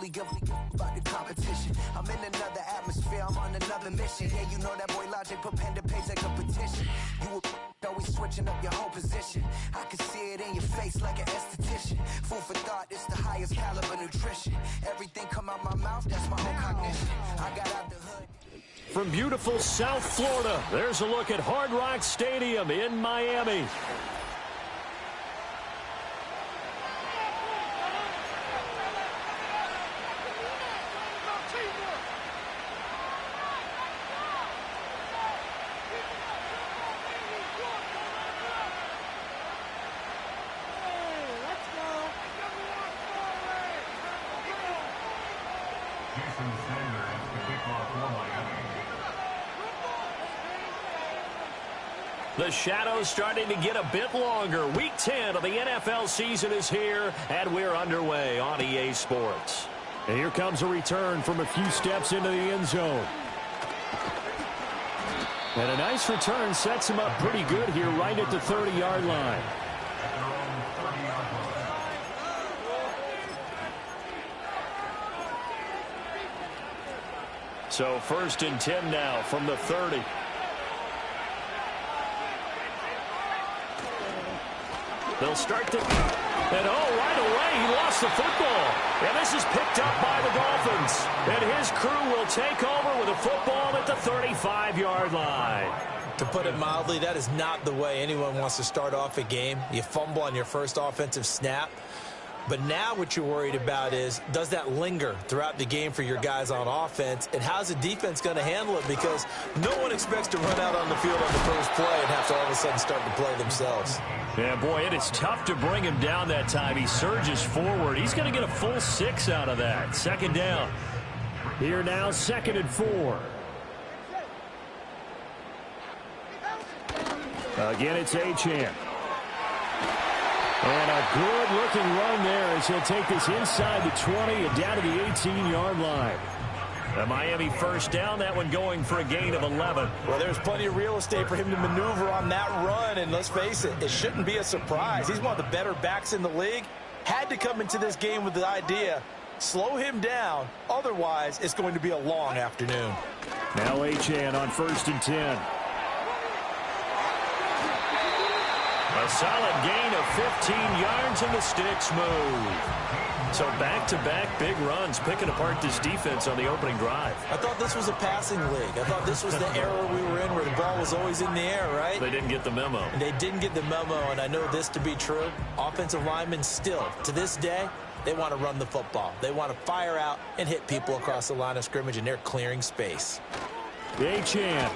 only give about the competition. I'm in another atmosphere, I'm on another mission. Yeah, you know that boy Logic put pen to page like a petition. You always switching up your whole position. I can see it in your face like an esthetician. Food for thought, it's the highest caliber nutrition. Everything come out my mouth, that's my own cognition. I got out the hood. From beautiful South Florida, there's a look at Hard Rock Stadium in Miami. The shadows starting to get a bit longer. Week 10 of the NFL season is here, and we're underway on EA Sports. And here comes a return from a few steps into the end zone. And a nice return sets him up pretty good here right at the 30-yard line. So 1st and 10 now from the 30. They'll start to, and right away he lost the football. And this is picked up by the Dolphins. And his crew will take over with a football at the 35-yard line. To put it mildly, that is not the way anyone wants to start off a game. You fumble on your first offensive snap. But now what you're worried about is, does that linger throughout the game for your guys on offense? And how's the defense going to handle it? Because no one expects to run out on the field on the first play and have to all of a sudden start to play themselves. Yeah, boy, it is tough to bring him down that time. He surges forward. He's going to get a full 6 out of that. 2nd down. Here now, 2nd and 4. Again, it's Achane. And a good-looking run there as he'll take this inside the 20 and down to the 18-yard line. The Miami 1st down, that one going for a gain of 11. Well, there's plenty of real estate for him to maneuver on that run, and let's face it, it shouldn't be a surprise. He's one of the better backs in the league. Had to come into this game with the idea, slow him down, otherwise it's going to be a long afternoon. Now Achane on 1st and 10. A solid gain of 15 yards and the sticks move. So back-to-back big runs picking apart this defense on the opening drive. I thought this was a passing league. I thought this was the era we were in where the ball was always in the air, right? They didn't get the memo. And they didn't get the memo, and I know this to be true. Offensive linemen still, to this day, they want to run the football. They want to fire out and hit people across the line of scrimmage, and they're clearing space. Achane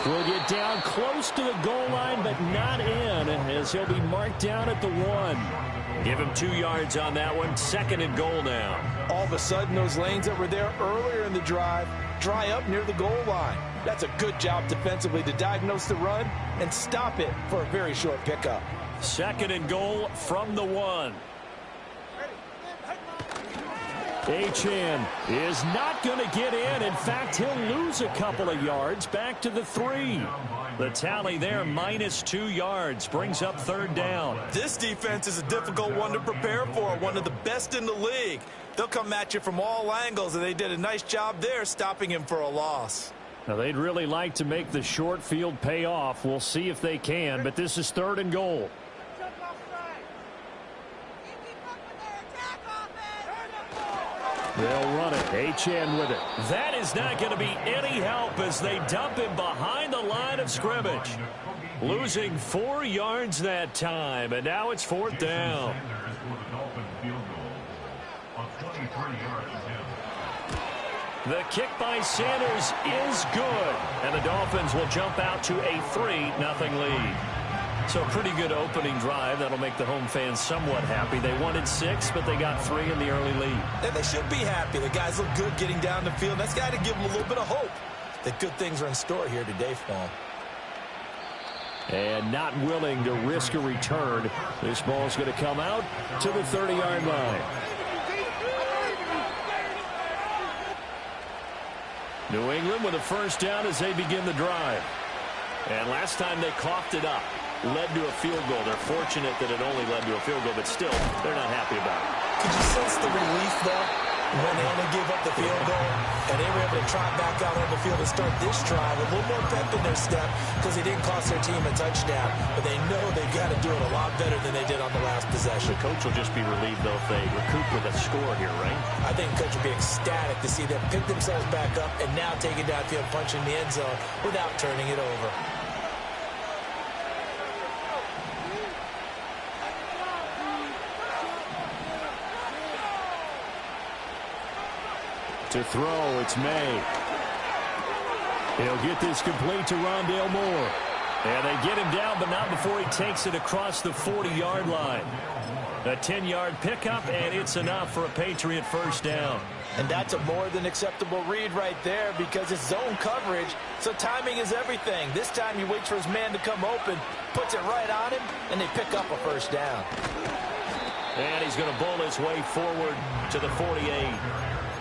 will get down close to the goal line, but not in, as he'll be marked down at the 1. Give him 2 yards on that one. 2nd and goal now. All of a sudden, those lanes that were there earlier in the drive dry up near the goal line. That's a good job defensively to diagnose the run and stop it for a very short pickup. 2nd and goal from the 1. Achane is not going to get in. In fact, he'll lose a couple of yards back to the 3. The tally there, -2 yards, brings up 3rd down. This defense is a difficult one to prepare for, one of the best in the league. They'll come at you from all angles, and they did a nice job there stopping him for a loss. Now, they'd really like to make the short field pay off. We'll see if they can, but this is 3rd and goal. They'll run it. Achane with it. That is not going to be any help as they dump him behind the line of scrimmage. Losing 4 yards that time, and now it's 4th down. The kick by Sanders is good, and the Dolphins will jump out to a 3-0 lead. So a pretty good opening drive. That'll make the home fans somewhat happy. They wanted 6, but they got 3 in the early lead. And they should be happy. The guys look good getting down the field. That's got to give them a little bit of hope that good things are in store here today for them. And not willing to risk a return. This ball's going to come out to the 30-yard line. New England with a 1st down as they begin the drive. And last time they coughed it up. Led to a field goal. They're fortunate that it only led to a field goal, but still, they're not happy about it. Could you sense the relief, though, when they only gave up the field goal and they were able to trot back out on the field and start this drive with a little more pep in their step because they didn't cost their team a touchdown, but they know they've got to do it a lot better than they did on the last possession. The coach will just be relieved, though, if they recoup with a score here, right? I think the coach will be ecstatic to see them pick themselves back up and now take it downfield, punching the end zone without turning it over. To throw, it's May. He'll get this complete to Rondale Moore. And they get him down, but not before he takes it across the 40-yard line. A 10-yard pickup, and it's enough for a Patriot first down. And that's a more than acceptable read right there because it's zone coverage, so timing is everything. This time he waits for his man to come open, puts it right on him, and they pick up a first down. And he's going to bowl his way forward to the 48.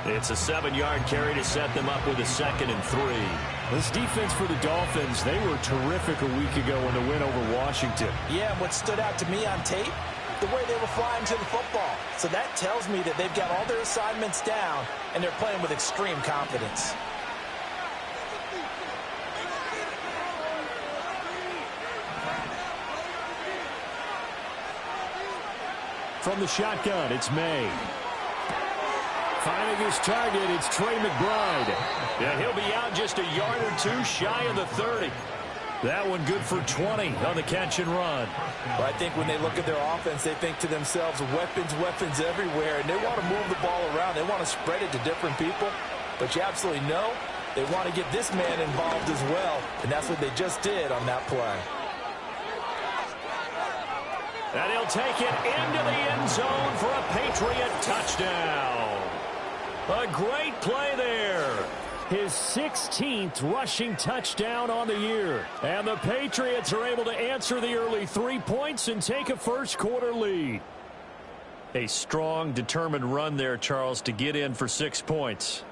It's a 7-yard carry to set them up with a 2nd and 3. This defense for the Dolphins, they were terrific a week ago in the win over Washington. Yeah, and what stood out to me on tape, the way they were flying to the football. So that tells me that they've got all their assignments down, and they're playing with extreme confidence. From the shotgun, it's May. Finding his target, it's Trey McBride. And he'll be out just a yard or two shy of the 30. That one good for 20 on the catch and run. Well, I think when they look at their offense, they think to themselves, weapons, weapons everywhere, and they want to move the ball around. They want to spread it to different people. But you absolutely know they want to get this man involved as well, and that's what they just did on that play. And he'll take it into the end zone for a Patriot touchdown. A great play there. His 16th rushing touchdown on the year. And the Patriots are able to answer the early 3 points and take a first-quarter lead. A strong, determined run there, Charles, to get in for 6 points.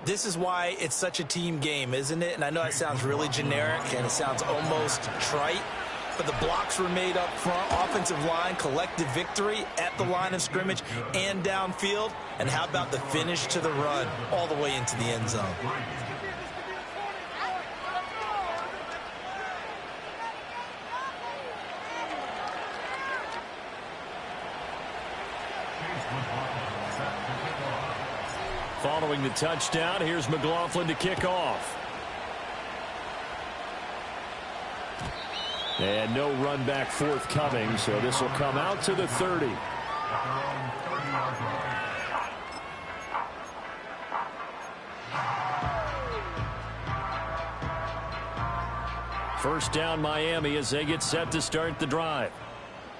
This is why it's such a team game, isn't it? And I know it sounds really generic and it sounds almost trite, but the blocks were made up front, offensive line, collective victory at the line of scrimmage and downfield. And how about the finish to the run all the way into the end zone? Following the touchdown, here's McLaughlin to kick off. And no run back forthcoming, so this will come out to the 30. First down Miami as they get set to start the drive.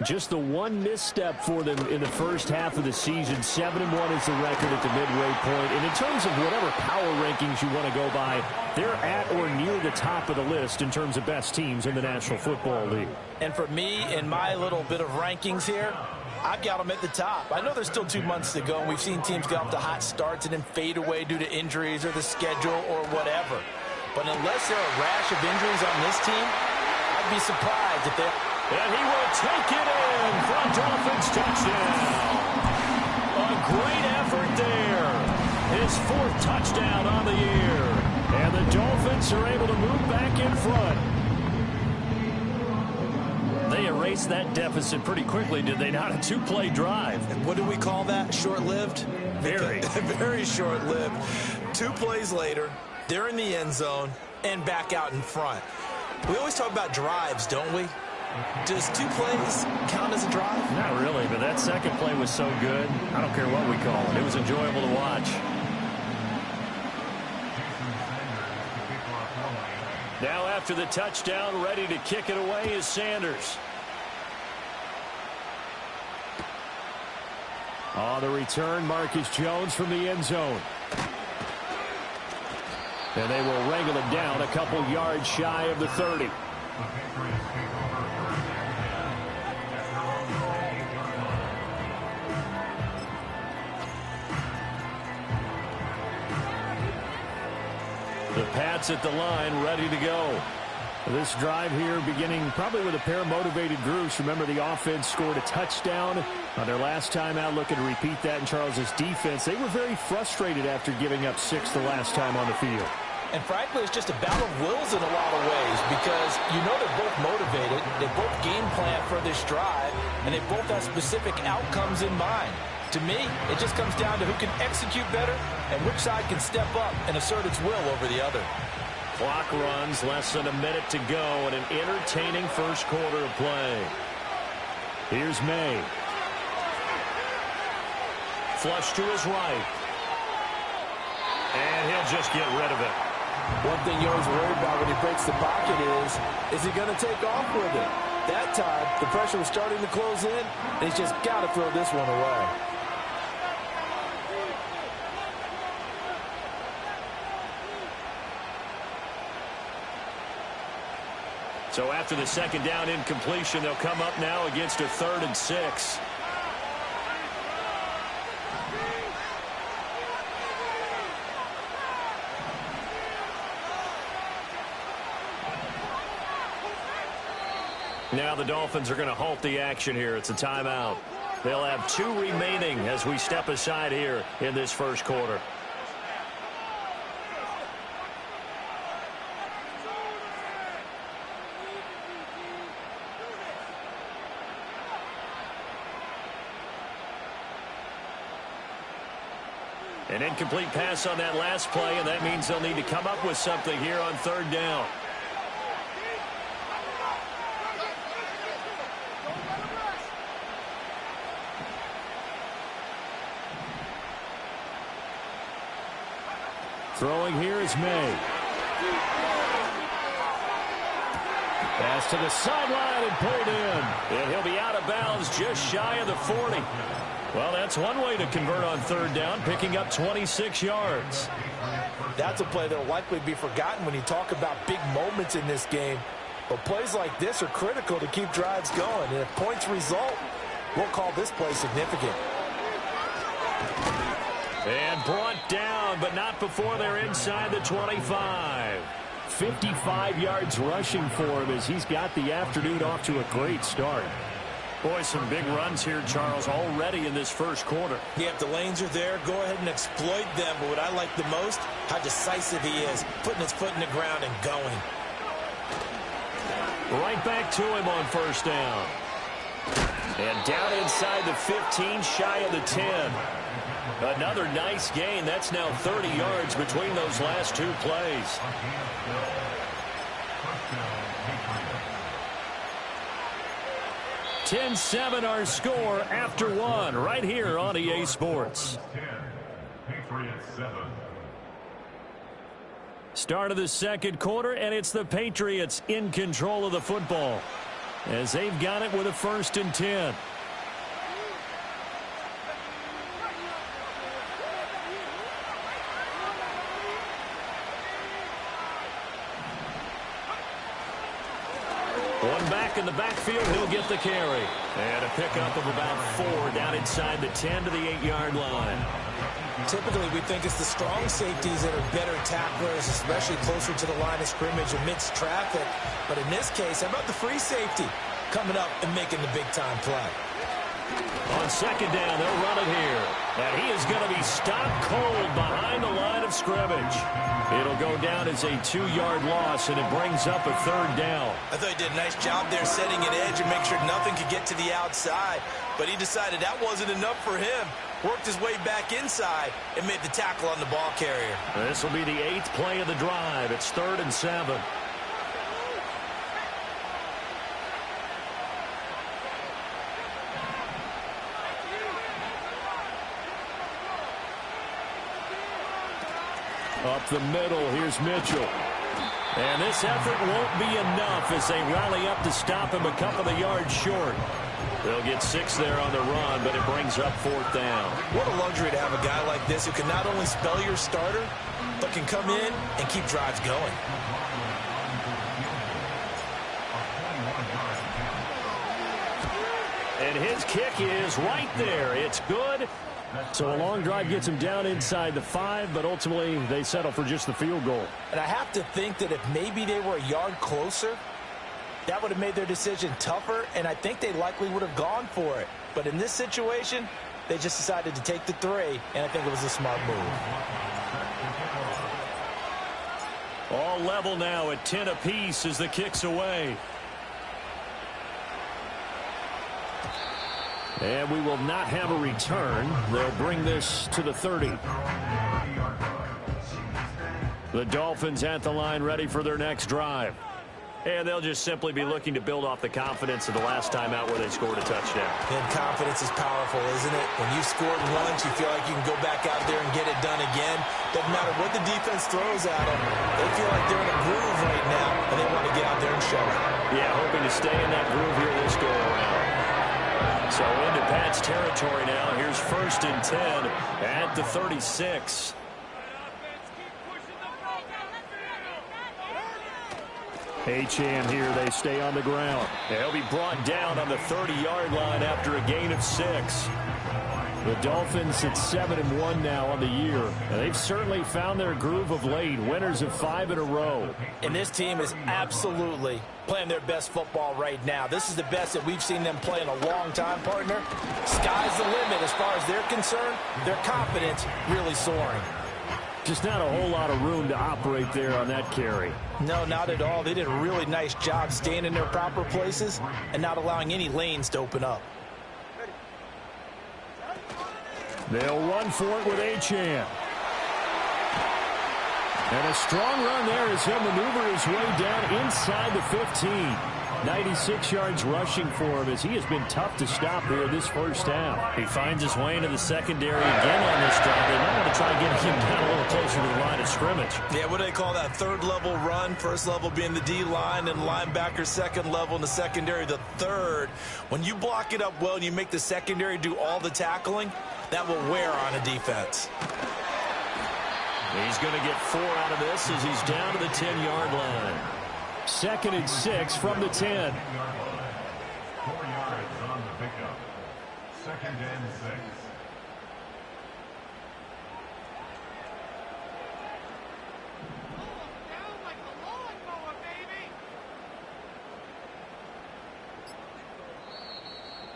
Just the one misstep for them in the first half of the season. 7-1 is the record at the midway point. And in terms of whatever power rankings you want to go by, they're at or near the top of the list in terms of best teams in the National Football League. And for me, in my little bit of rankings here, I've got them at the top. I know there's still 2 months to go, and we've seen teams get off to hot starts and then fade away due to injuries or the schedule or whatever. But unless there are a rash of injuries on this team, I'd be surprised if they... And he will take it in for a Dolphins touchdown. A great effort there. His 4th touchdown on the year. And the Dolphins are able to move back in front. They erased that deficit pretty quickly, did they not? A 2-play drive. And what do we call that? Short-lived? Very. Very short-lived. 2 plays later, they're in the end zone and back out in front. We always talk about drives, don't we? Does 2 plays count as a drive? Not really, but that second play was so good. I don't care what we call it. It was enjoyable to watch. Now after the touchdown, ready to kick it away is Sanders. On the return, Marcus Jones from the end zone. And they will wrangle him down a couple yards shy of the 30. The Pats at the line, ready to go. This drive here beginning probably with a pair of motivated groups. Remember, the offense scored a touchdown On their last time out, looking to repeat that in Charles's defense. They were very frustrated after giving up 6 the last time on the field. And frankly, it's just a battle of wills in a lot of ways because you know they're both motivated, they both game plan for this drive, and they both have specific outcomes in mind. To me, it just comes down to who can execute better and which side can step up and assert its will over the other. Clock runs, less than a minute to go, and an entertaining first quarter of play. Here's May. Flush to his right. And he'll just get rid of it. One thing you're always worried about when he breaks the pocket is he going to take off with it? That time, the pressure was starting to close in, and he's just got to throw this one away. So after the second down incompletion, they'll come up now against a 3rd and 6. Now the Dolphins are going to halt the action here. It's a timeout. They'll have 2 remaining as we step aside here in this first quarter. An incomplete pass on that last play, and that means they'll need to come up with something here on 3rd down. Throwing here is May. Pass to the sideline and pulled in. And he'll be out of bounds just shy of the 40. Well, that's one way to convert on 3rd down, picking up 26 yards. That's a play that will likely be forgotten when you talk about big moments in this game. But plays like this are critical to keep drives going. And if points result, we'll call this play significant. And brought down, but not before they're inside the 25. 55 yards rushing for him as he's got the afternoon off to a great start. Boy, some big runs here, Charles, already in this first quarter. Yeah, if the lanes are there, go ahead and exploit them. But what I like the most, how decisive he is, putting his foot in the ground and going. Right back to him on 1st down. And down inside the 15, shy of the 10. Another nice gain. That's now 30 yards between those last 2 plays. (10-7) our score after 1 right here on EA Sports. Start of the second quarter, and it's the Patriots in control of the football as they've got it with a 1st and 10. One back in the backfield, he'll get the carry. And a pickup of about 4 down inside the 10 to the 8-yard line. Typically, we think it's the strong safeties that are better tacklers, especially closer to the line of scrimmage amidst traffic. But in this case, how about the free safety coming up and making the big-time play? On 2nd down, they'll run it here. And he is going to be stopped cold behind the line of scrimmage. It'll go down as a 2-yard loss, and it brings up a 3rd down. I thought he did a nice job there setting an edge and make sure nothing could get to the outside. But he decided that wasn't enough for him. Worked his way back inside and made the tackle on the ball carrier. This will be the 8th play of the drive. It's 3rd and 7. Up the middle, here's Mitchell. And this effort won't be enough as they rally up to stop him a couple of yards short. They'll get 6 there on the run, but it brings up 4th down. What a luxury to have a guy like this who can not only spell your starter, but can come in and keep drives going. And his kick is right there. It's good. So a long drive gets him down inside the 5, but ultimately they settle for just the field goal. And I have to think that if maybe they were a yard closer, that would have made their decision tougher, and I think they likely would have gone for it. But in this situation, they just decided to take the 3, and I think it was a smart move. All level now at 10 apiece as the kick's away. And we will not have a return. They'll bring this to the 30. The Dolphins at the line ready for their next drive. And they'll just simply be looking to build off the confidence of the last time out where they scored a touchdown. And confidence is powerful, isn't it? When you've scored once, you feel like you can go back out there and get it done again. Doesn't matter what the defense throws at them. They feel like they're in a groove right now, and they want to get out there and show it. Yeah, hoping to stay in that groove here this go-around. So into Pat's territory now. Here's 1st and 10 at the 36. Achane here, they stay on the ground. They'll be brought down on the 30-yard line after a gain of 6. The Dolphins at 7-1 now on the year. And they've certainly found their groove of late. Winners of 5 in a row. And this team is absolutely playing their best football right now. This is the best that we've seen them play in a long time, partner. Sky's the limit as far as they're concerned. Their confidence really soaring. Just not a whole lot of room to operate there on that carry. No, not at all. They did a really nice job staying in their proper places and not allowing any lanes to open up. They'll run for it with Achane. And a strong run there as he'll maneuver his way down inside the 15. 96 yards rushing for him as he has been tough to stop here this first half. He finds his way into the secondary again on this drive. They might want to try getting him down a little closer to the line of scrimmage. Yeah, what do they call that? 3rd level run. 1st level being the D-line and linebacker. 2nd level in the secondary, the 3rd. When you block it up well and you make the secondary do all the tackling, that will wear on a defense. He's going to get 4 out of this as he's down to the 10-yard line. 2nd and 6 from the 10. 4 yards on the pickup. 2nd and 6.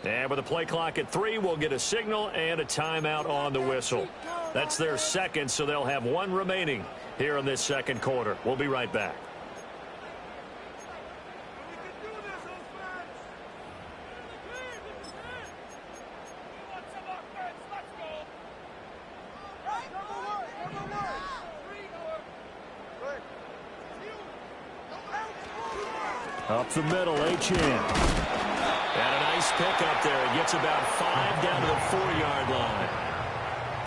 And with the play clock at 3, we'll get a signal and a timeout on the whistle. That's their 2nd, so they'll have 1 remaining here in this 2nd quarter. We'll be right back. Up the middle, Achane. And a nice pick up there. He gets about 5 down to the 4-yard line.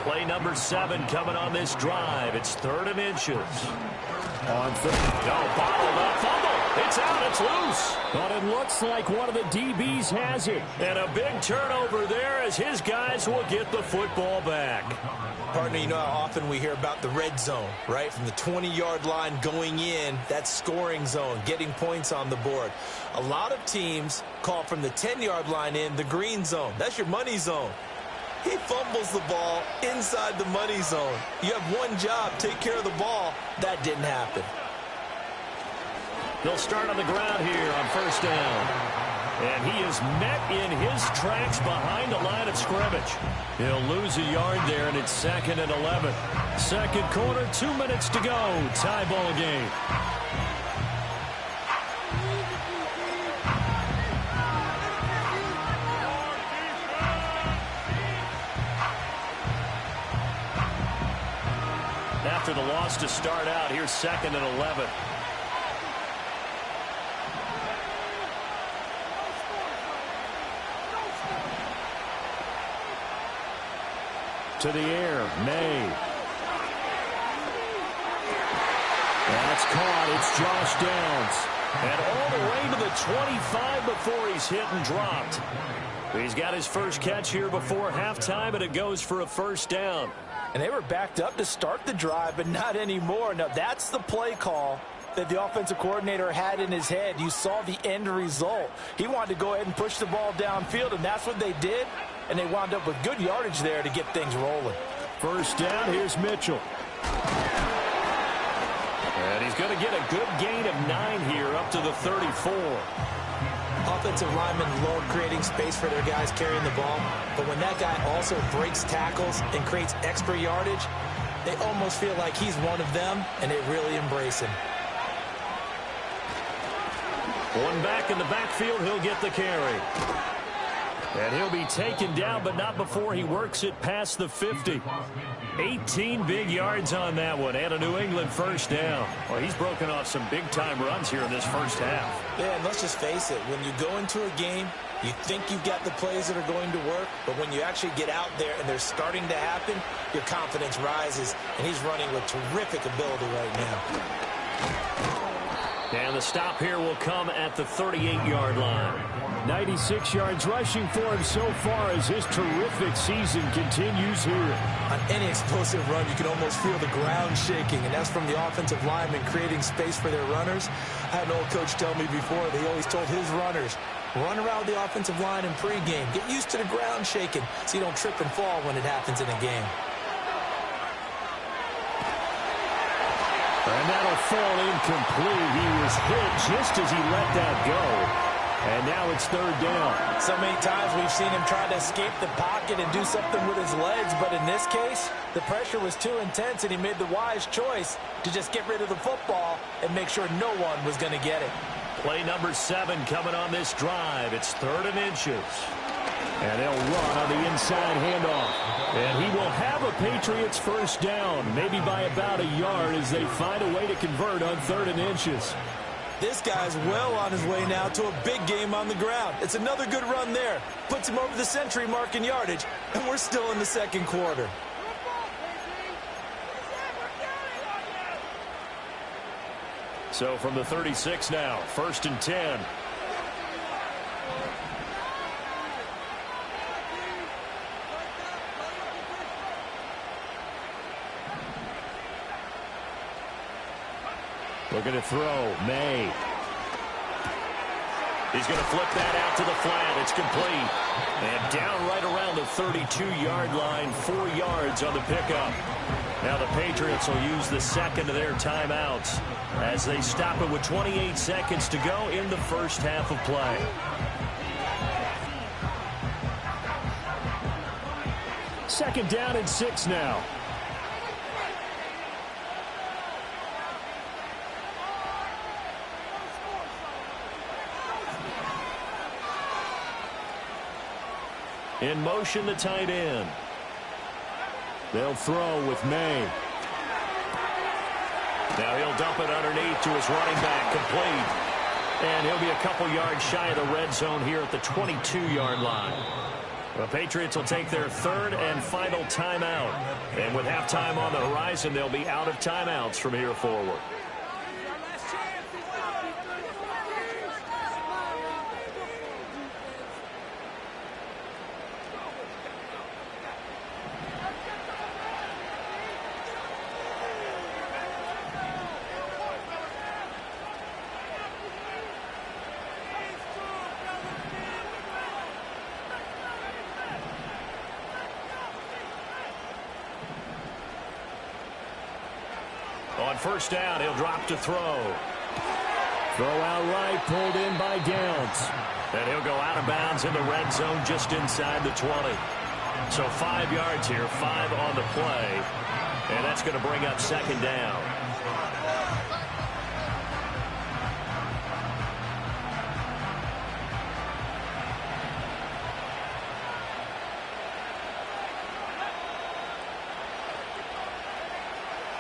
Play number 7 coming on this drive. It's 3rd and inches. On 3rd. Oh, bottled up. Fumble. It's out. It's loose. But it looks like one of the DBs has it. And a big turnover there as his guys will get the football back. Partner, you know how often we hear about the red zone, right? From the 20-yard line going in, that scoring zone, getting points on the board. A lot of teams call from the 10-yard line in the green zone. That's your money zone. He fumbles the ball inside the money zone. You have one job, take care of the ball. That didn't happen. They'll start on the ground here on 1st down. And he is met in his tracks behind the line of scrimmage. He'll lose a yard there, and it's 2nd and 11. 2nd quarter, 2 minutes to go. Tie ball game. After the loss to start out, here's 2nd and 11. To the air, May. That's caught. It's Josh Downs. And all the way to the 25 before he's hit and dropped. He's got his first catch here before halftime, and it goes for a 1st down. And they were backed up to start the drive, but not anymore. Now, that's the play call that the offensive coordinator had in his head. You saw the end result. He wanted to go ahead and push the ball downfield, and that's what they did. And they wound up with good yardage there to get things rolling. 1st down, here's Mitchell. And he's going to get a good gain of 9 here up to the 34. Offensive linemen love creating space for their guys carrying the ball, but when that guy also breaks tackles and creates extra yardage, they almost feel like he's one of them, and they really embrace him. One back in the backfield, he'll get the carry. And he'll be taken down, but not before he works it past the 50. 18 big yards on that one, and a New England first down. Well, he's broken off some big-time runs here in this first half. Yeah, and let's just face it. When you go into a game, you think you've got the plays that are going to work, but when you actually get out there and they're starting to happen, your confidence rises, and he's running with terrific ability right now. And the stop here will come at the 38-yard line. 96 yards rushing for him so far as his terrific season continues here. On any explosive run, you can almost feel the ground shaking, and that's from the offensive linemen creating space for their runners. I had an old coach tell me before that he always told his runners, run around the offensive line in pregame. Get used to the ground shaking so you don't trip and fall when it happens in a game. And that'll fall incomplete. He was hit just as he let that go. And now it's third down. So many times we've seen him try to escape the pocket and do something with his legs, but in this case, the pressure was too intense and he made the wise choice to just get rid of the football and make sure no one was going to get it. Play number 7 coming on this drive. It's 3rd and inches. And they'll run on the inside handoff. And he will have a Patriots first down, maybe by about a yard as they find a way to convert on 3rd and inches. This guy's well on his way now to a big game on the ground. It's another good run there. Puts him over the century mark in yardage, and we're still in the second quarter. So from the 36 now, 1st and 10. Looking to throw, May. He's going to flip that out to the flat. It's complete. And down right around the 32-yard line, 4 yards on the pickup. Now the Patriots will use the second of their timeouts as they stop it with 28 seconds to go in the first half of play. Second down and 6 now. In motion, the tight end. They'll throw with May. Now he'll dump it underneath to his running back, complete. And he'll be a couple yards shy of the red zone here at the 22-yard line. The Patriots will take their 3rd and final timeout. And with halftime on the horizon, they'll be out of timeouts from here forward. On first down, he'll drop to throw. Throw out right, pulled in by Downs. And he'll go out of bounds in the red zone just inside the 20. So 5 yards here, 5 on the play. And that's going to bring up second down.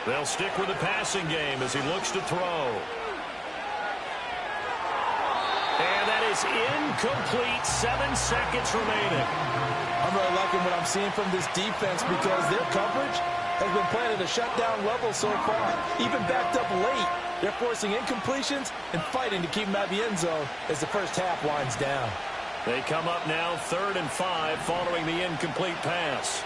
They'll stick with the passing game as he looks to throw. And that is incomplete. 7 seconds remaining. I'm really liking what I'm seeing from this defense because their coverage has been playing at a shutdown level so far. Even backed up late, they're forcing incompletions and fighting to keep them at the end zone as the first half winds down. They come up now 3rd and 5 following the incomplete pass.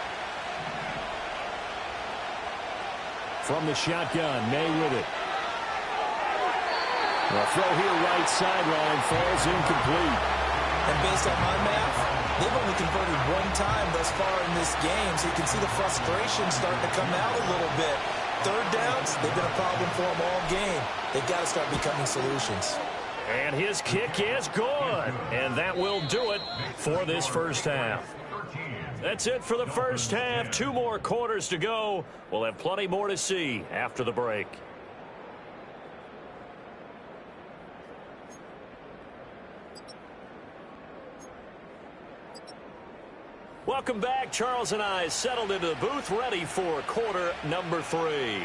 From the shotgun, May with it. The throw here right sideline falls incomplete. And based on my math, they've only converted 1 time thus far in this game, so you can see the frustration starting to come out a little bit. 3rd downs, they've been a problem for them all game. They've got to start becoming solutions. And his kick is good. And that will do it for this first half. That's it for the first half. 2 more quarters to go. We'll have plenty more to see after the break. Welcome back. Charles and I settled into the booth, ready for quarter number 3.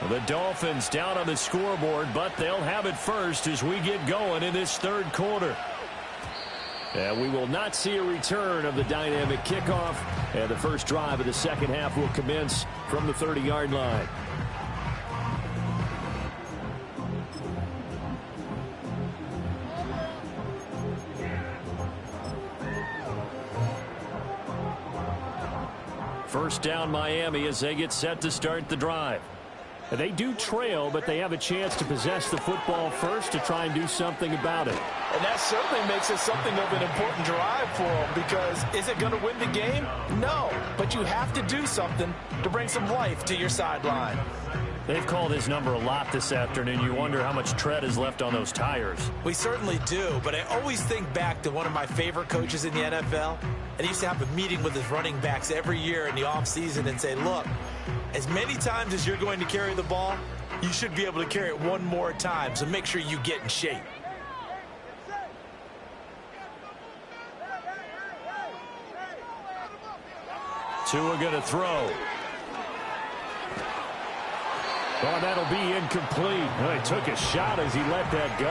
The Dolphins down on the scoreboard, but they'll have it first as we get going in this third quarter. And we will not see a return of the dynamic kickoff, and the first drive of the second half will commence from the 30-yard line. First down Miami as they get set to start the drive. They do trail, but they have a chance to possess the football first to try and do something about it. And that certainly makes it something of an important drive for them, because is it going to win the game? No, but you have to do something to bring some life to your sideline. They've called his number a lot this afternoon. You wonder how much tread is left on those tires. We certainly do, but I always think back to one of my favorite coaches in the NFL, and he used to have a meeting with his running backs every year in the offseason and say, look, as many times as you're going to carry the ball, you should be able to carry it one more time, so make sure you get in shape. Tua going to throw. Well, that'll be incomplete. Well, he took a shot as he let that go.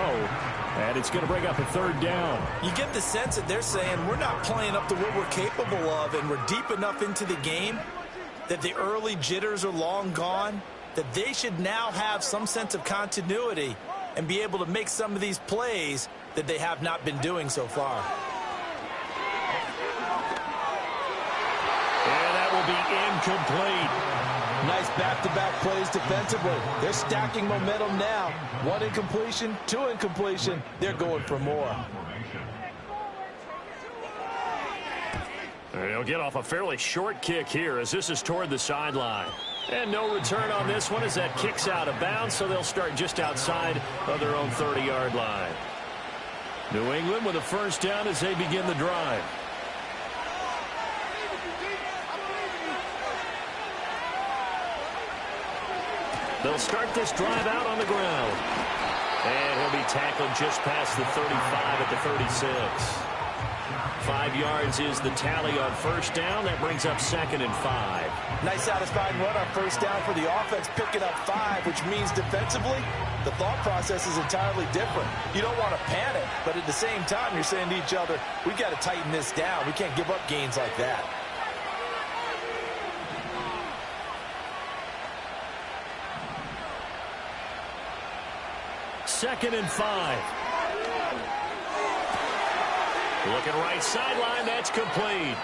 And it's going to bring up a third down. You get the sense that they're saying we're not playing up to what we're capable of, and we're deep enough into the game that the early jitters are long gone, that they should now have some sense of continuity and be able to make some of these plays that they have not been doing so far. And that will be incomplete. Nice back-to-back plays defensively. They're stacking momentum now. 1 incompletion, 2 incompletion. They're going for more. They'll get off a fairly short kick here as this is toward the sideline. And no return on this one as that kicks out of bounds, so they'll start just outside of their own 30-yard line. New England with a first down as they begin the drive. They'll start this drive out on the ground. And he'll be tackled just past the 35 at the 36. 5 yards is the tally on first down. That brings up 2nd and 5. Nice satisfying run on first down for the offense, picking up 5, which means defensively, the thought process is entirely different. You don't want to panic, but at the same time, you're saying to each other, we've got to tighten this down. We can't give up gains like that. Second and 5. Looking right sideline, that's complete.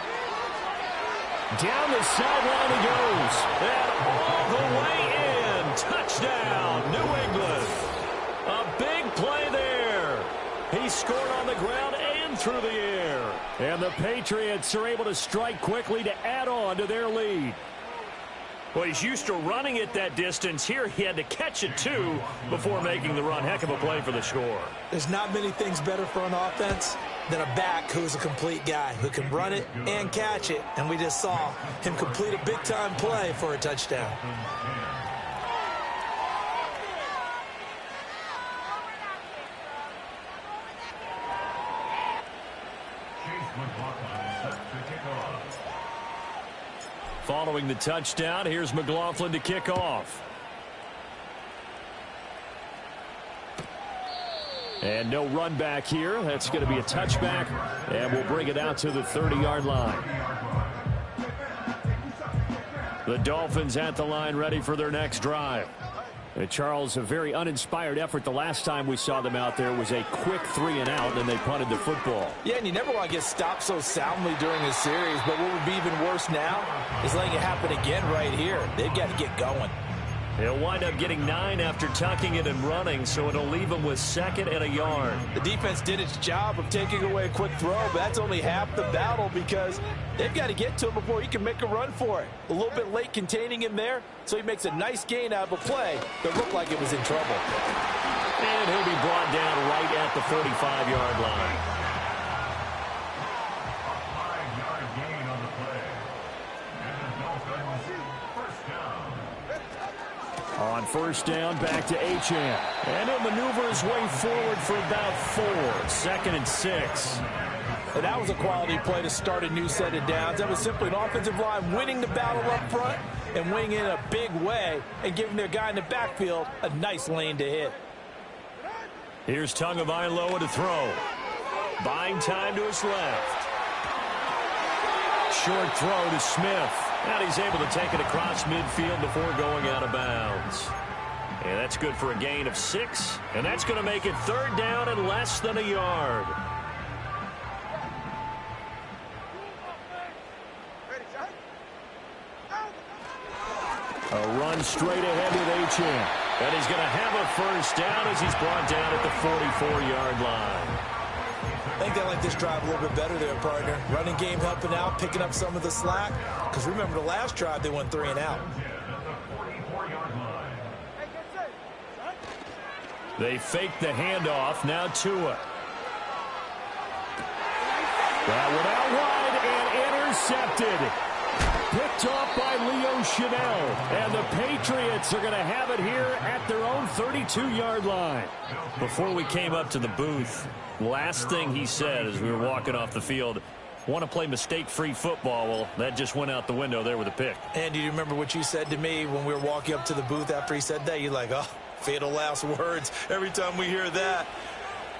Down the sideline he goes. And all the way in. Touchdown, New England. A big play there. He scored on the ground and through the air. And the Patriots are able to strike quickly to add on to their lead. Well, he's used to running it that distance. Here he had to catch it, too, before making the run. Heck of a play for the score. There's not many things better for an offense than a back who's a complete guy, who can run it and catch it. And we just saw him complete a big-time play for a touchdown. Following the touchdown, here's McLaughlin to kick off. And no run back here. That's going to be a touchback, and we'll bring it out to the 30-yard line. The Dolphins at the line, ready for their next drive. And Charles, a very uninspired effort the last time we saw them out there was a quick 3-and-out, and they punted the football. Yeah, and you never want to get stopped so soundly during a series, but what would be even worse now is letting it happen again right here. They've got to get going. He'll wind up getting 9 after tucking it and running, so it'll leave him with 2nd and a yard. The defense did its job of taking away a quick throw, but that's only half the battle because they've got to get to him before he can make a run for it. A little bit late containing him there, so he makes a nice gain out of a play that looked like it was in trouble. And he'll be brought down right at the 45-yard line. On first down, back to Achane. And he'll maneuver his way forward for about 4. 2nd and 6. And that was a quality play to start a new set of downs. That was simply an offensive line winning the battle up front and winning in a big way and giving their guy in the backfield a nice lane to hit. Here's Tagovailoa to throw. Buying time to his left. Short throw to Smith. And he's able to take it across midfield before going out of bounds. And that's good for a gain of 6. And that's going to make it 3rd down and less than a yard. A run straight ahead with Achane. And he's going to have a first down as he's brought down at the 44-yard line. I think they like this drive a little bit better there, partner. Running game helping out, picking up some of the slack. Because remember, the last drive, they went 3 and out. They fake the handoff. Now Tua. That one out wide and intercepted. Picked off by Leo Chanel. And the Patriots are going to have it here at their own 32-yard line. Before we came up to the booth, last thing he said as we were walking off the field, want to play mistake-free football. Well, that just went out the window there with a pick. And do you remember what you said to me when we were walking up to the booth after he said that? You're like, oh, fatal last words. Every time we hear that,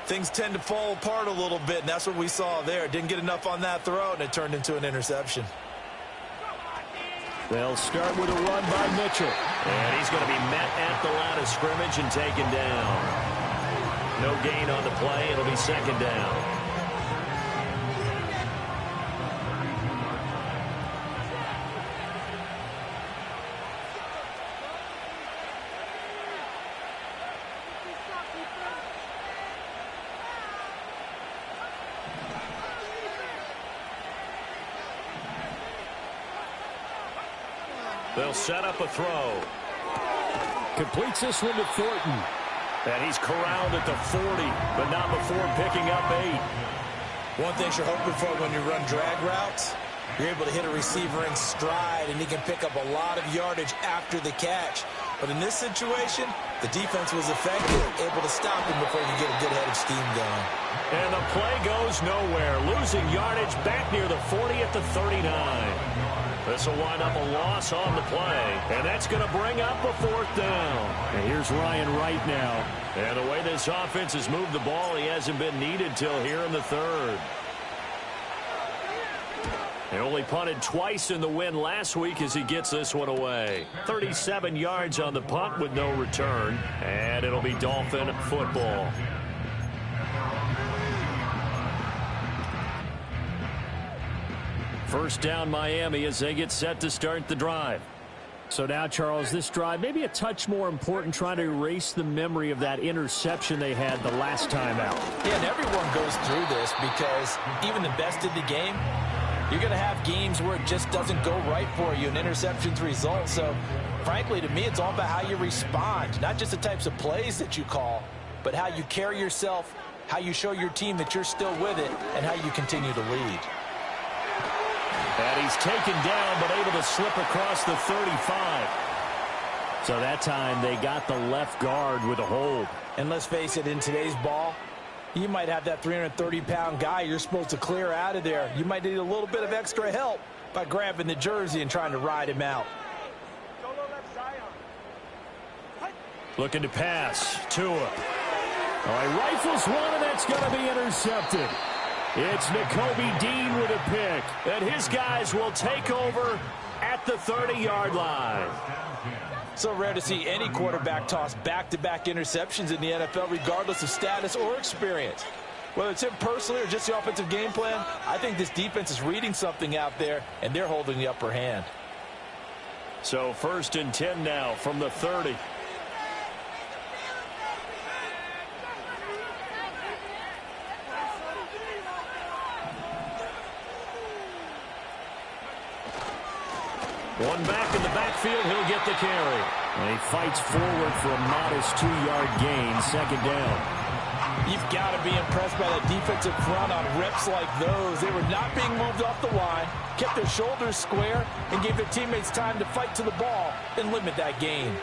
things tend to fall apart a little bit, and that's what we saw there. Didn't get enough on that throw, and it turned into an interception. They'll start with a run by Mitchell. And he's going to be met at the line of scrimmage and taken down. No gain on the play. It'll be 2nd down. They'll set up a throw. Completes this one to Thornton. And he's corralled at the 40, but not before picking up 8. One thing you're hoping for when you run drag routes, you're able to hit a receiver in stride, and he can pick up a lot of yardage after the catch. But in this situation, the defense was effective, able to stop him before he could get a good head of steam going. And the play goes nowhere, losing yardage back near the 40 at the 39. This will wind up a loss on the play, and that's going to bring up a 4th down. And here's Ryan Wright now. And the way this offense has moved the ball, he hasn't been needed till here in the 3rd. They only punted twice in the win last week as he gets this one away. 37 yards on the punt with no return, and it'll be Dolphin football. First down Miami as they get set to start the drive. So now, Charles, this drive maybe a touch more important, trying to erase the memory of that interception they had the last time out. Yeah, and everyone goes through this because even the best in the game, you're going to have games where it just doesn't go right for you, and interceptions result. So, frankly, to me, it's all about how you respond, not just the types of plays that you call, but how you carry yourself, how you show your team that you're still with it, and how you continue to lead. And he's taken down, but able to slip across the 35. So that time they got the left guard with a hold. And let's face it, in today's ball, you might have that 330-pound guy you're supposed to clear out of there. You might need a little bit of extra help by grabbing the jersey and trying to ride him out. Looking to pass. Tua. All right, rifles one, and that's going to be intercepted. It's Nakobe Dean with a pick, and his guys will take over at the 30-yard line. So rare to see any quarterback toss back-to-back interceptions in the NFL, regardless of status or experience. Whether it's him personally or just the offensive game plan, I think this defense is reading something out there, and they're holding the upper hand. So 1st and 10 now from the 30. One back in the backfield. He'll get the carry. And he fights forward for a modest 2-yard gain. 2nd down. You've got to be impressed by that defensive front on reps like those. They were not being moved off the line, kept their shoulders square, and gave their teammates time to fight to the ball and limit that gain.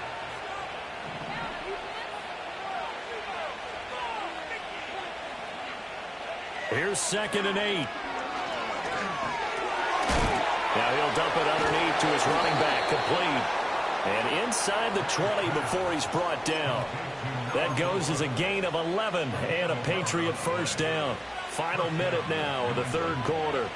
Here's 2nd and 8. Now he'll dump it underneath to his running back, complete. And inside the 20 before he's brought down. That goes as a gain of 11 and a Patriot 1st down. Final minute now of the 3rd quarter.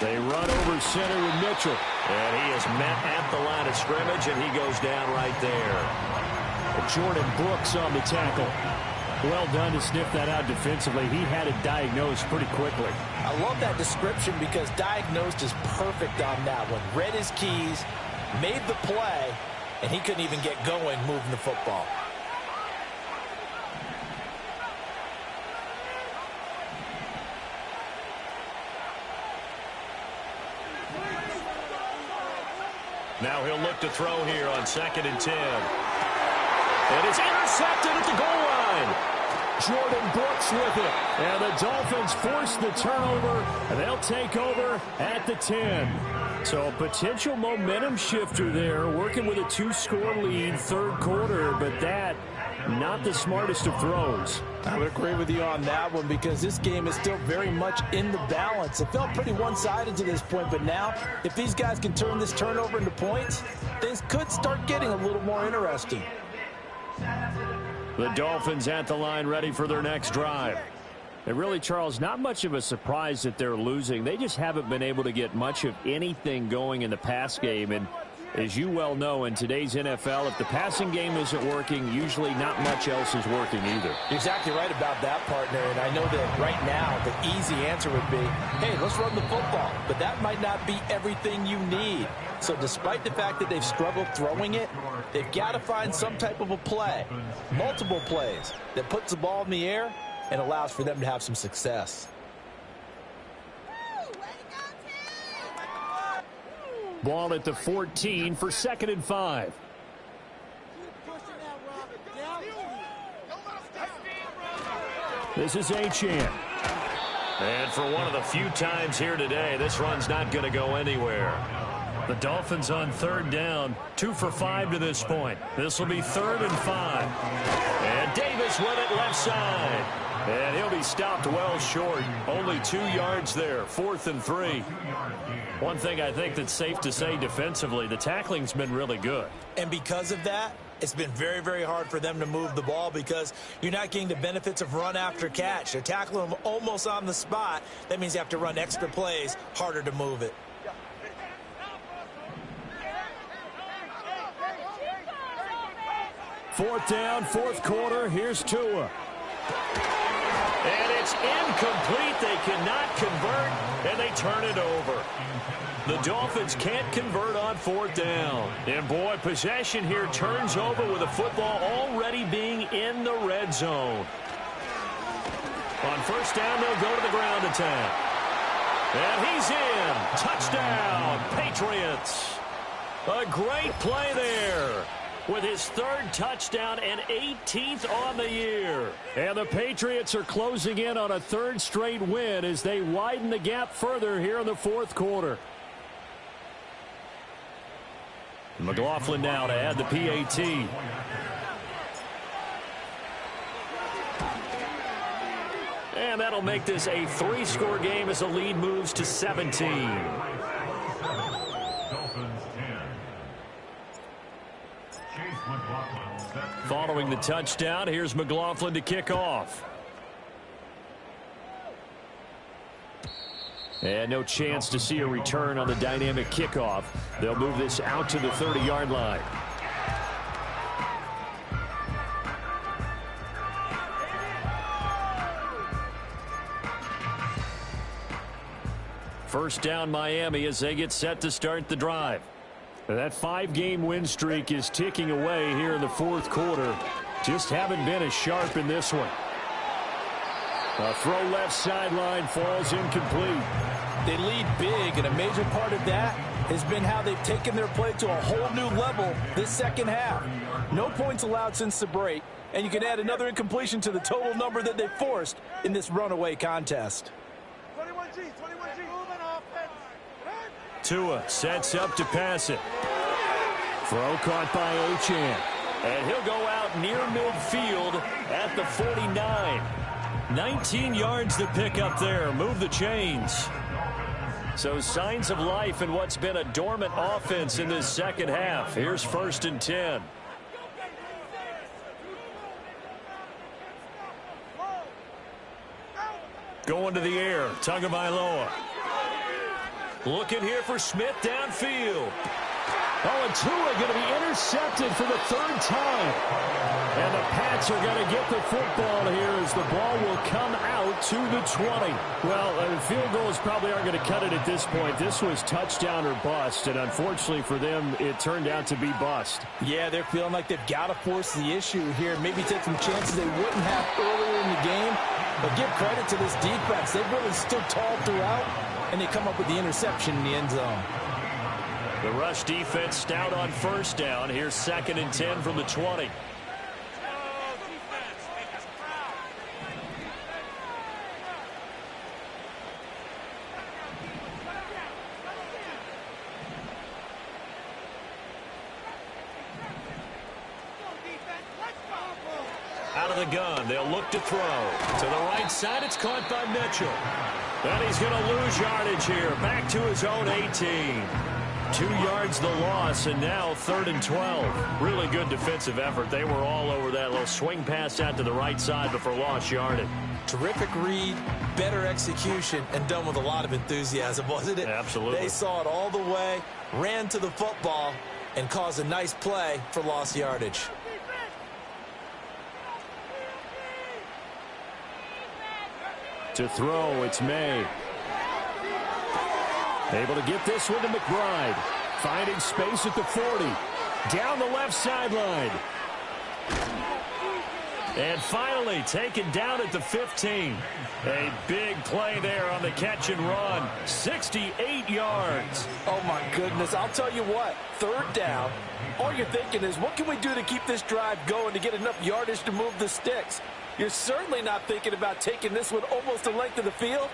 They run over center with Mitchell. And he is met at the line of scrimmage, and he goes down right there. Jordan Brooks on the tackle. Well done to sniff that out defensively. He had it diagnosed pretty quickly. I love that description because diagnosed is perfect on that one. Read his keys, made the play, and he couldn't even get going moving the football. Now he'll look to throw here on 2nd and 10. And it's intercepted at the goal line. Jordan Brooks with it. And the Dolphins force the turnover, and they'll take over at the 10. So a potential momentum shifter there, working with a 2-score lead, 3rd quarter, but that, not the smartest of throws. I would agree with you on that one because this game is still very much in the balance. It felt pretty one-sided to this point, but now if these guys can turn this turnover into points, things could start getting a little more interesting. The Dolphins at the line ready for their next drive. And really, Charles, not much of a surprise that they're losing. They just haven't been able to get much of anything going in the pass game. And as you well know, in today's NFL, if the passing game isn't working, usually not much else is working either. You're exactly right about that, partner. And I know that right now the easy answer would be, hey, let's run the football. But that might not be everything you need. So despite the fact that they've struggled throwing it, they've got to find some type of a play, multiple plays, that puts the ball in the air and allows for them to have some success. Ball at the 14 for 2nd and 5. This is Achane. And for one of the few times here today, this run's not going to go anywhere. The Dolphins on 3rd down, 2 for 5 to this point. This will be 3rd and 5. And Davis with it left side. And he'll be stopped well short. Only 2 yards there, 4th and 3. One thing I think that's safe to say defensively, the tackling's been really good. And because of that, it's been very, very hard for them to move the ball because you're not getting the benefits of run after catch. They're tackling them almost on the spot. That means you have to run extra plays, harder to move it. Fourth down, 4th quarter. Here's Tua. And it's incomplete. They cannot convert, and they turn it over. The Dolphins can't convert on 4th down. And, boy, possession here turns over with the football already being in the red zone. On 1st down, they'll go to the ground attack. And he's in. Touchdown, Patriots. A great play there, with his 3rd touchdown and 18th on the year. And the Patriots are closing in on a 3rd straight win as they widen the gap further here in the 4th quarter. McLaughlin now to add the PAT. And that'll make this a 3-score game as the lead moves to 17. Following the touchdown, here's McLaughlin to kick off. And no chance to see a return on the dynamic kickoff. They'll move this out to the 30-yard line. First down Miami as they get set to start the drive. That 5-game win streak is ticking away here in the fourth quarter. Just haven't been as sharp in this one. A throw left sideline falls incomplete. They lead big, and a major part of that has been how they've taken their play to a whole new level this second half. No points allowed since the break, and you can add another incompletion to the total number that they forced in this runaway contest. 21G, moving offense. Tua sets up to pass it. Throw caught by Achane. And he'll go out near midfield at the 49. 19 yards to pick up there. Move the chains. So signs of life in what's been a dormant offense in this second half. Here's 1st and 10. Going to the air. Tagovailoa. Looking here for Smith downfield. Oh, and Tua going to be intercepted for the 3rd time. And the Pats are going to get the football here as the ball will come out to the 20. Well, field goals probably aren't going to cut it at this point. This was touchdown or bust, and unfortunately for them, it turned out to be bust. Yeah, they're feeling like they've got to force the issue here. Maybe take some chances they wouldn't have earlier in the game. But give credit to this defense. They've really stood tall throughout, and they come up with the interception in the end zone. The rush defense stout on 1st down. Here's 2nd and 10 from the 20. Out of the gun, they'll look to throw. To the right side, it's caught by Mitchell. And he's going to lose yardage here. Back to his own 18. 2 yards the loss, and now 3rd and 12. Really good defensive effort. They were all over that little swing pass out to the right side before lost yardage. Terrific read, better execution, and done with a lot of enthusiasm, wasn't it? Absolutely. They saw it all the way, ran to the football, and caused a nice play for lost yardage. To throw, it's May. Able to get this one to McBride. Finding space at the 40. Down the left sideline. And finally taken down at the 15. A big play there on the catch and run. 68 yards. Oh, my goodness. I'll tell you what. 3rd down. All you're thinking is, what can we do to keep this drive going to get enough yardage to move the sticks? You're certainly not thinking about taking this one almost the length of the field.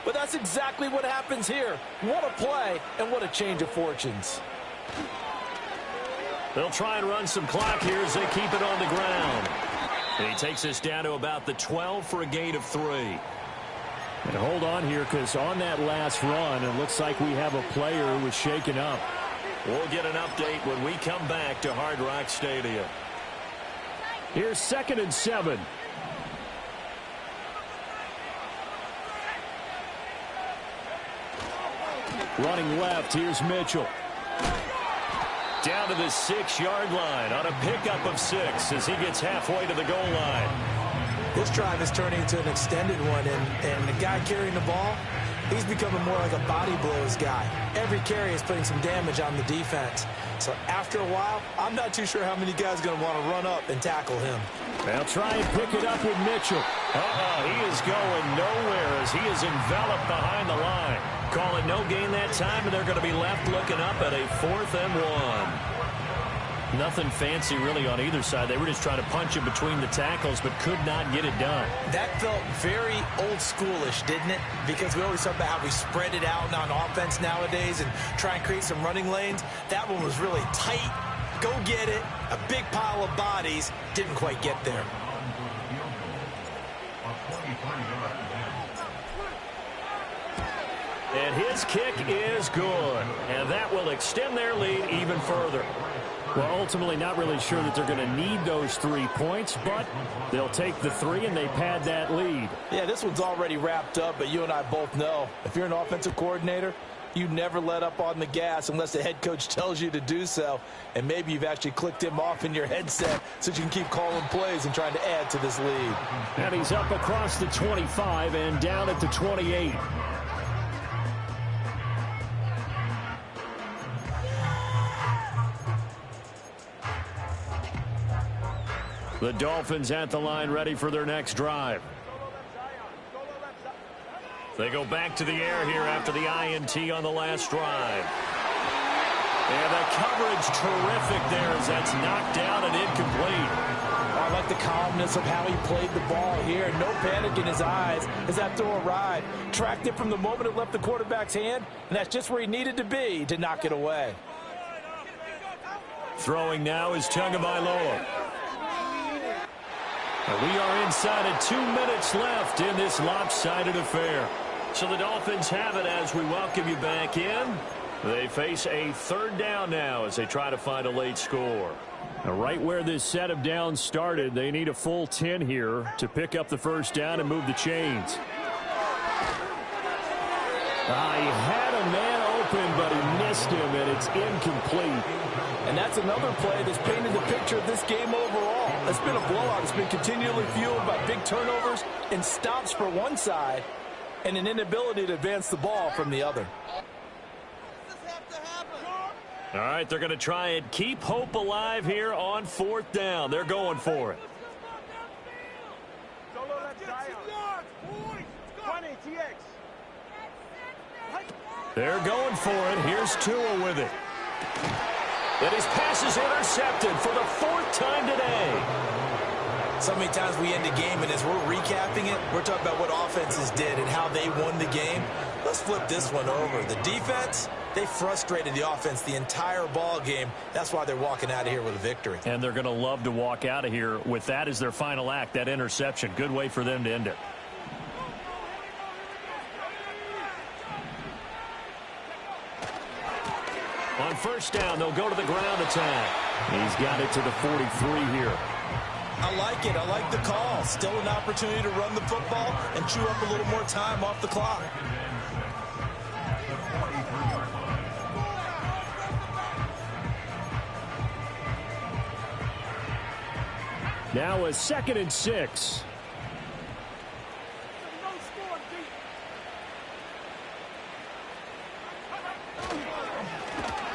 But that's exactly what happens here. What a play, and what a change of fortunes. They'll try and run some clock here as they keep it on the ground. And he takes us down to about the 12 for a gain of 3. And hold on here, because on that last run, it looks like we have a player who was shaken up. We'll get an update when we come back to Hard Rock Stadium. Here's 2nd and 7. Running left, here's Mitchell. Down to the 6-yard line on a pickup of 6 as he gets halfway to the goal line. This drive is turning into an extended one, and the guy carrying the ball, he's becoming more like a body blows guy. Every carry is putting some damage on the defense. So after a while, I'm not too sure how many guys are going to want to run up and tackle him. They'll try and pick it up with Mitchell. He is going nowhere as he is enveloped behind the line. Call it no gain that time, and they're going to be left looking up at a 4th and 1. Nothing fancy really on either side. They were just trying to punch it between the tackles, but could not get it done. That felt very old schoolish, didn't it? Because we always talk about how we spread it out on offense nowadays and try and create some running lanes. That one was really tight. Go get it. A big pile of bodies. Didn't quite get there. And his kick is good. And that will extend their lead even further. Well, ultimately not really sure that they're going to need those 3 points, but they'll take the 3 and they pad that lead. Yeah, this one's already wrapped up, but you and I both know if you're an offensive coordinator, you never let up on the gas unless the head coach tells you to do so. And maybe you've actually clicked him off in your headset so you can keep calling plays and trying to add to this lead. And he's up across the 25 and down at the 28. The Dolphins at the line ready for their next drive. They go back to the air here after the INT on the last drive. And the coverage terrific there as that's knocked down and incomplete. I like the calmness of how he played the ball here. No panic in his eyes as that throw arrived. Tracked it from the moment it left the quarterback's hand, and that's just where he needed to be to knock it away. Throwing now is Tagovailoa. We are inside of 2 minutes left in this lopsided affair. So the Dolphins have it as we welcome you back in. They face a third down now as they try to find a late score. Now, right where this set of downs started, they need a full 10 here to pick up the first down and move the chains. He had a man open, but he missed him, and it's incomplete. And that's another play that's painted the picture of this game overall. It's been a blowout. It's been continually fueled by big turnovers and stops for one side and an inability to advance the ball from the other. All right, they're going to try and keep hope alive here on fourth down. They're going for it. They're going for it. Here's Tua with it. And his pass is intercepted for the fourth time today. So many times we end a game, and as we're recapping it, we're talking about what offenses did and how they won the game. Let's flip this one over. The defense, they frustrated the offense the entire ball game. That's why they're walking out of here with a victory. And they're going to love to walk out of here with that as their final act, that interception. Good way for them to end it. On first down, they'll go to the ground attack. He's got it to the 43 here. I like it. I like the call. Still an opportunity to run the football and chew up a little more time off the clock. Now a 2nd and 6.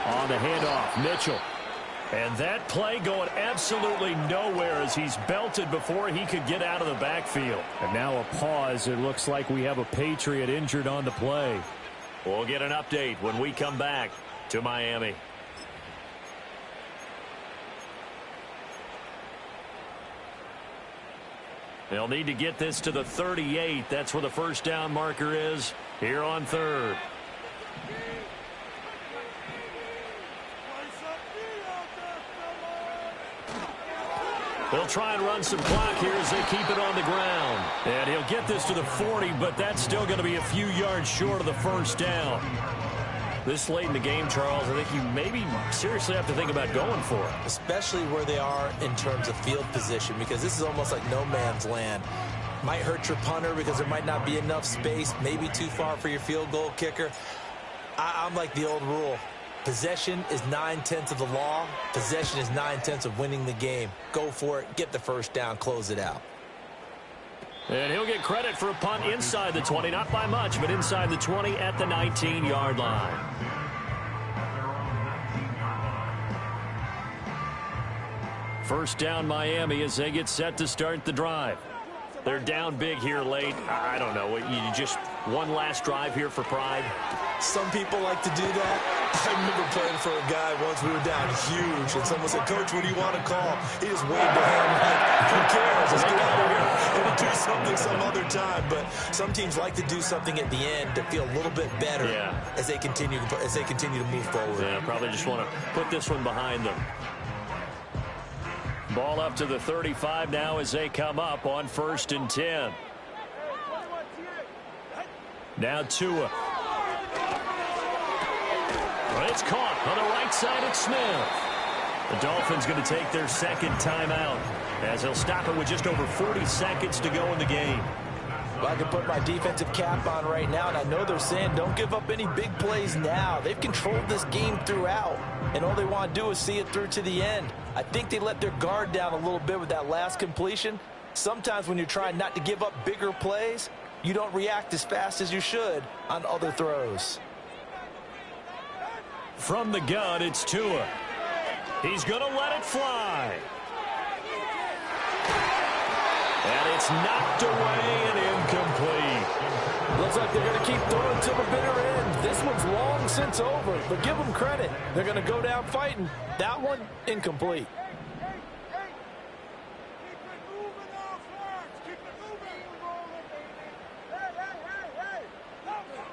On the handoff, Mitchell. And that play going absolutely nowhere as he's belted before he could get out of the backfield. And now a pause. It looks like we have a Patriot injured on the play. We'll get an update when we come back to Miami. They'll need to get this to the 38. That's where the first down marker is here on third. They'll try and run some clock here as they keep it on the ground. And he'll get this to the 40, but that's still going to be a few yards short of the first down. This late in the game, Charles, I think you maybe seriously have to think about going for it. Especially where they are in terms of field position, because this is almost like no man's land. Might hurt your punter because there might not be enough space, maybe too far for your field goal kicker. I'm like the old rule. Possession is 9/10 of the law. Possession is 9/10 of winning the game. Go for it. Get the first down. Close it out. And he'll get credit for a punt inside the 20. Not by much, but inside the 20 at the 19-yard line. First down Miami as they get set to start the drive. They're down big here late. I don't know. You just one last drive here for pride. Some people like to do that. I remember playing for a guy once. We were down huge, and someone said, "Coach, what do you want to call?" He just waved a hand like, "Who cares? Let's get out of here and do something some other time." But some teams like to do something at the end to feel a little bit better as they continue to move forward. Yeah, probably just want to put this one behind them. Ball up to the 35 now as they come up on 1st and 10. Now Tua. It's caught on the right side at Smith. The Dolphins going to take their second timeout as they'll stop it with just over 40 seconds to go in the game. Well, I can put my defensive cap on right now, and I know they're saying don't give up any big plays now. They've controlled this game throughout, and all they want to do is see it through to the end. I think they let their guard down a little bit with that last completion. Sometimes when you're trying not to give up bigger plays, you don't react as fast as you should on other throws. From the gun, it's Tua. He's going to let it fly. It's knocked away and incomplete. Looks like they're going to keep throwing to the bitter end. This one's long since over, but give them credit. They're going to go down fighting. That one, incomplete.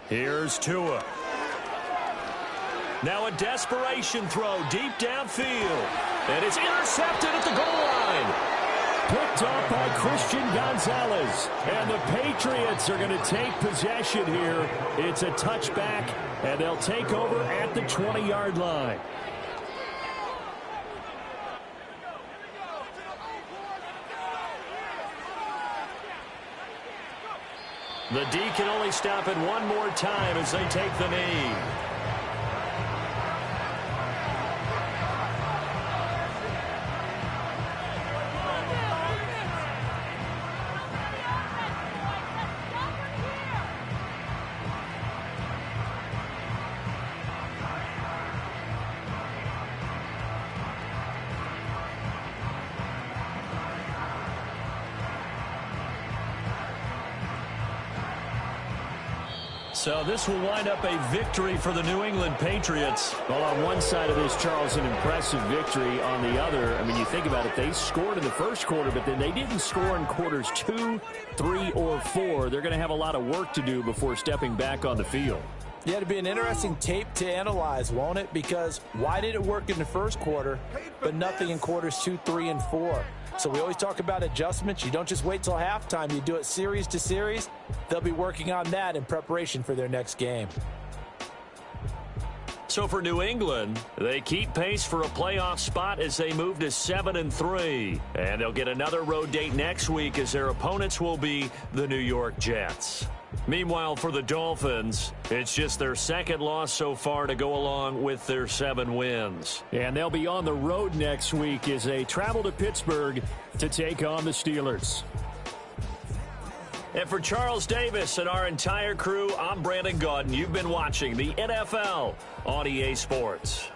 Here's Tua. Now a desperation throw deep downfield. And it's intercepted at the goal line. Picked off by Christian Gonzalez. And the Patriots are going to take possession here. It's a touchback, and they'll take over at the 20-yard line. The D can only stop it one more time as they take the knee. So this will wind up a victory for the New England Patriots. Well, on one side of this, Charles, an impressive victory. On the other, I mean, you think about it, they scored in the first quarter, but then they didn't score in quarters 2, 3, or 4. They're going to have a lot of work to do before stepping back on the field. Yeah, it'll be an interesting tape to analyze, won't it? Because why did it work in the first quarter, but nothing in quarters 2, 3, and 4? So we always talk about adjustments. You don't just wait till halftime. You do it series to series. They'll be working on that in preparation for their next game. So for New England, they keep pace for a playoff spot as they move to 7-3. And they'll get another road date next week as their opponents will be the New York Jets. Meanwhile, for the Dolphins, it's just their second loss so far to go along with their 7 wins. And they'll be on the road next week as they travel to Pittsburgh to take on the Steelers. And for Charles Davis and our entire crew, I'm Brandon Gaudin. You've been watching the NFL on EA Sports.